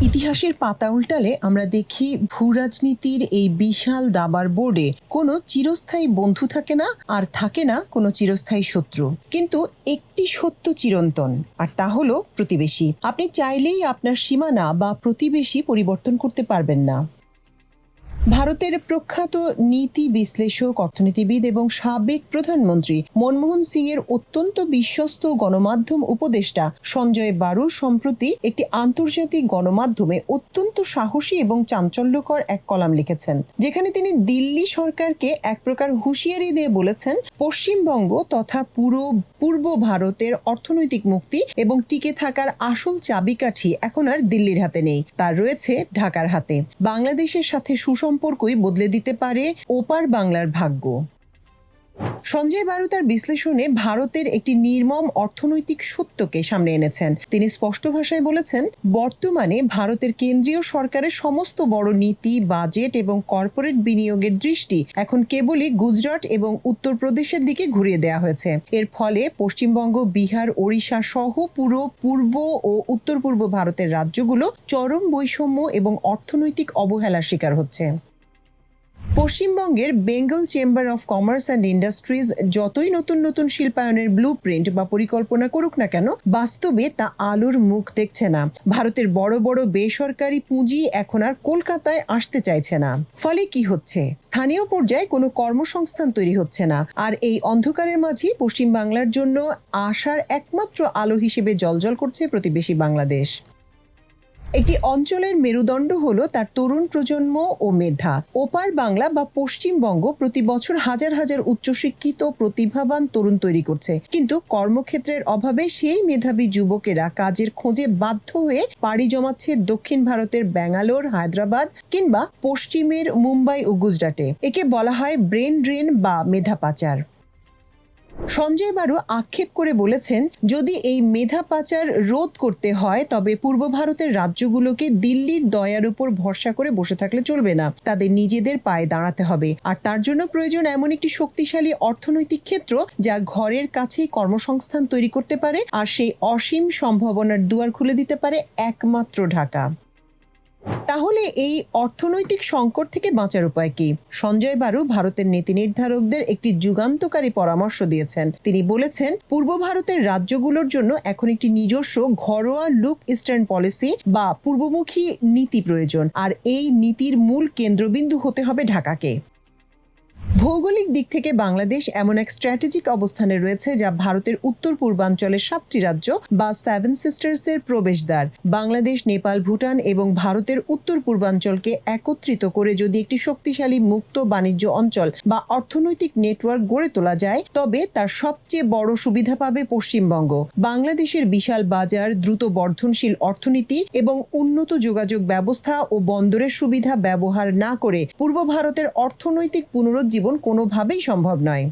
ইতিহাসের পাতা উল্টালে আমরা দেখি ভূরাজনীতির এই বিশাল দাবার বোর্ডে কোনো চিরস্থায়ী বন্ধু থাকে না, আর থাকে না কোনো চিরস্থায়ী শত্রু। কিন্তু একটি সত্য চিরন্তন, আর তা হলো প্রতিবেশী। আপনি চাইলেই আপনার সীমানা বা প্রতিবেশী পরিবর্তন করতে পারবেন না। ভারতের প্রখ্যাত নীতি বিশ্লেষক, অর্থনীতিবিদ এবং সাবেক প্রধানমন্ত্রী মনমোহন সিং এর অত্যন্ত বিশ্বস্ত গণমাধ্যম উপদেষ্টা সঞ্জয় বারু সম্প্রতি একটি আন্তর্জাতিক গণমাধ্যমে অত্যন্ত সাহসী এবং চাঞ্চল্যকর এক কলাম লিখেছেন, যেখানে তিনি দিল্লি সরকারকে এক প্রকার হুঁশিয়ারি দিয়ে বলেছেন, পশ্চিমবঙ্গ তথা পূর্ব ভারতের অর্থনৈতিক মুক্তি এবং টিকে থাকার আসল চাবিকাঠি এখন আর দিল্লির হাতে নেই, তার রয়েছে ঢাকার হাতে। বাংলাদেশের সাথে সুসম্পর্কই বদলে দিতে পারে ওপার বাংলার ভাগ্য। সঞ্জয় বারু তার বিশ্লেষণে ভারতের একটি নির্মম অর্থনৈতিক সত্যকে সামনে এনেছেন। তিনি স্পষ্ট ভাষায় বলেছেন, বর্তমানে ভারতের কেন্দ্রীয় সরকারের সমস্ত বড় নীতি, বাজেট এবং কর্পোরেট বিনিয়োগের দৃষ্টি এখন কেবলই গুজরাট এবং উত্তরপ্রদেশের দিকে ঘুরিয়ে দেওয়া হয়েছে। এর ফলে পশ্চিমবঙ্গ, বিহার, ওড়িশা সহ পুরো পূর্ব ও উত্তর পূর্ব ভারতের রাজ্যগুলো চরম বৈষম্য এবং অর্থনৈতিক অবহেলার শিকার হচ্ছে। পশ্চিমবঙ্গের Bengal chamber of commerce and industries যতই নতুন নতুন শিল্পায়নের ব্লুপ্রিন্ট বা পরিকল্পনা করুক না কেন, বাস্তবে তা আলোর মুখ দেখছে না। ভারতের বড় বড় বেসরকারি পুঁজি এখন আর কলকাতায় আসতে চাইছে না। ফলে কি হচ্ছে? স্থানীয় পর্যায়ে কোনো কর্মসংস্থান তৈরি হচ্ছে না। আর এই অন্ধকারের মাঝেই পশ্চিমবাংলার জন্য আশার একমাত্র আলো হিসেবে জ্বলজ্বল করছে প্রতিবেশী বাংলাদেশ। একটি অঞ্চলের মেরুদণ্ড হলো তার তরুণ প্রজন্ম ও মেধা। ওপার বাংলা বা পশ্চিমবঙ্গ প্রতি বছর হাজার হাজার উচ্চশিক্ষিত প্রতিভাবান তরুণ তৈরি করছে, কিন্তু কর্মক্ষেত্রের অভাবে সেই মেধাবী যুবকেরা কাজের খোঁজে বাধ্য হয়ে পাড়ি জমাচ্ছে দক্ষিণ ভারতের ব্যাঙ্গালোর, হায়দ্রাবাদ কিংবা পশ্চিমের মুম্বাই ও গুজরাটে। একে বলা হয় ব্রেন ড্রেন বা মেধা পাচার। সঞ্জয় বারু আক্ষেপ করে বলেছেন, যদি এই মেধা পাচার রোধ করতে হয় তবে পূর্ব ভারতের রাজ্যগুলোকে দিল্লির দয়ার উপর ভরসা করে বসে থাকলে চলবে না, তাদের নিজেদের পায়ে দাঁড়াতে হবে। আর তার জন্য প্রয়োজন এমন একটি শক্তিশালী অর্থনৈতিক ক্ষেত্র যা ঘরের কাছেই কর্মসংস্থান তৈরি করতে পারে, আর সেই অসীম সম্ভাবনার দুয়ার খুলে দিতে পারে একমাত্র ঢাকা। তাহলে এই অর্থনৈতিক সংকট থেকে বাঁচার উপায় কি? সঞ্জয় বারু ভারতের নীতি নির্ধারকদের একটি যুগান্তকারী পরামর্শ দিয়েছেন। তিনি বলেছেন, পূর্ব ভারতের রাজ্যগুলোর জন্য এখন একটি নিজস্ব ঘরোয়া লুক ইস্টার্ন পলিসি বা পূর্বমুখী নীতি প্রয়োজন, আর এই নীতির মূল কেন্দ্রবিন্দু হতে হবে ঢাকাকে। ভৌগোলিক দিক থেকে বাংলাদেশ এমন এক স্ট্র্যাটেজিক অবস্থানে রয়েছে যা ভারতের উত্তর পূর্বাঞ্চলের 7টি রাজ্য বা 7 সিস্টার্সের প্রবেশদ্বার। বাংলাদেশ, নেপাল, ভুটান এবং ভারতের উত্তর পূর্বাঞ্চলকে একত্রিত করে যদি একটি শক্তিশালী মুক্ত বাণিজ্য অঞ্চল বা অর্থনৈতিক নেটওয়ার্ক গড়ে তোলা যায়, তবে তার সবচেয়ে বড় সুবিধা পাবে পশ্চিমবঙ্গ। বাংলাদেশের বিশাল বাজার, দ্রুত বর্ধনশীল অর্থনীতি এবং উন্নত যোগাযোগ ব্যবস্থা ও বন্দরের সুবিধা ব্যবহার না করে পূর্ব ভারতের অর্থনৈতিক পুনরুজ্জীবন কোনোভাবেই সম্ভব নয়।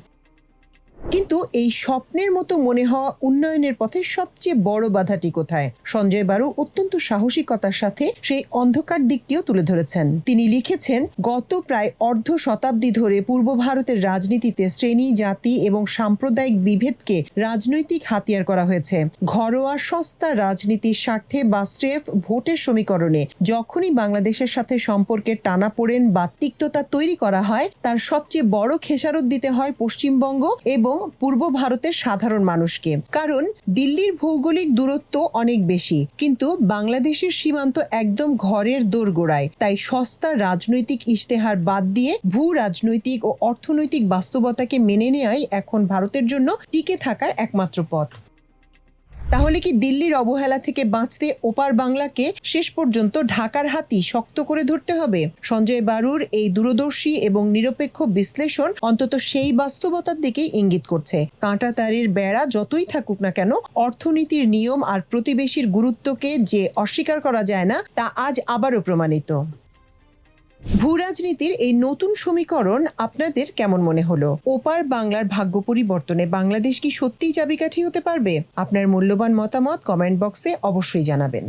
কিন্তু এই স্বপ্নের মতো মনে হওয়া উন্নয়নের পথে সবচেয়ে বড় বাধাটি কোথায়? সঞ্জয় বারু অত্যন্ত সাহসিকতার সাথে সেই অন্ধকার দিকটিও তুলে ধরেছেন। তিনি লিখেছেন, গত প্রায় অর্ধ শতাব্দী ধরে পূর্ব ভারতের রাজনীতিতে শ্রেণী, জাতি এবং সাম্প্রদায়িক বিভেদকে রাজনৈতিক হাতিয়ার করা হয়েছে। ঘরোয়া সস্তা রাজনীতির স্বার্থে বা স্রেফ ভোটের সমীকরণে যখনই বাংলাদেশের সাথে সম্পর্কের টানাপোড়েন বা তিক্ততা তৈরি করা হয়, তার সবচেয়ে বড় খেসারত দিতে হয় পশ্চিমবঙ্গ এবং পূর্ব ভারতের সাধারণ মানুষকে। কারণ দিল্লির ভৌগোলিক দূরত্ব অনেক বেশি, কিন্তু বাংলাদেশের সীমান্ত একদম ঘরের দোরগোড়ায়। তাই সস্তা রাজনৈতিক ইশতেহার বাদ দিয়ে ভূ রাজনৈতিক ও অর্থনৈতিক বাস্তবতাকে মেনে নেওয়াই এখন ভারতের জন্য টিকে থাকার একমাত্র পথ। তাহলে কি দিল্লির অবহেলা থেকে বাঁচতে ওপার বাংলাকে শেষ পর্যন্ত ঢাকার হাতই শক্ত করে ধরতে হবে? সঞ্জয় বারুর এই দূরদর্শী এবং নিরপেক্ষ বিশ্লেষণ অন্তত সেই বাস্তবতার দিকেই ইঙ্গিত করছে। কাঁটাতারের বেড়া যতই থাকুক না কেন, অর্থনীতির নিয়ম আর প্রতিবেশীর গুরুত্বকে যে অস্বীকার করা যায় না, তা আজ আবারও প্রমাণিত। ভূরাজনীতির এই নতুন সমীকরণ আপনাদের কেমন মনে হলো? ওপার বাংলার ভাগ্য পরিবর্তনে বাংলাদেশ কি সত্যিই চাবিকাঠি হতে পারবে? আপনার মূল্যবান মতামত কমেন্ট বক্সে অবশ্যই জানাবেন।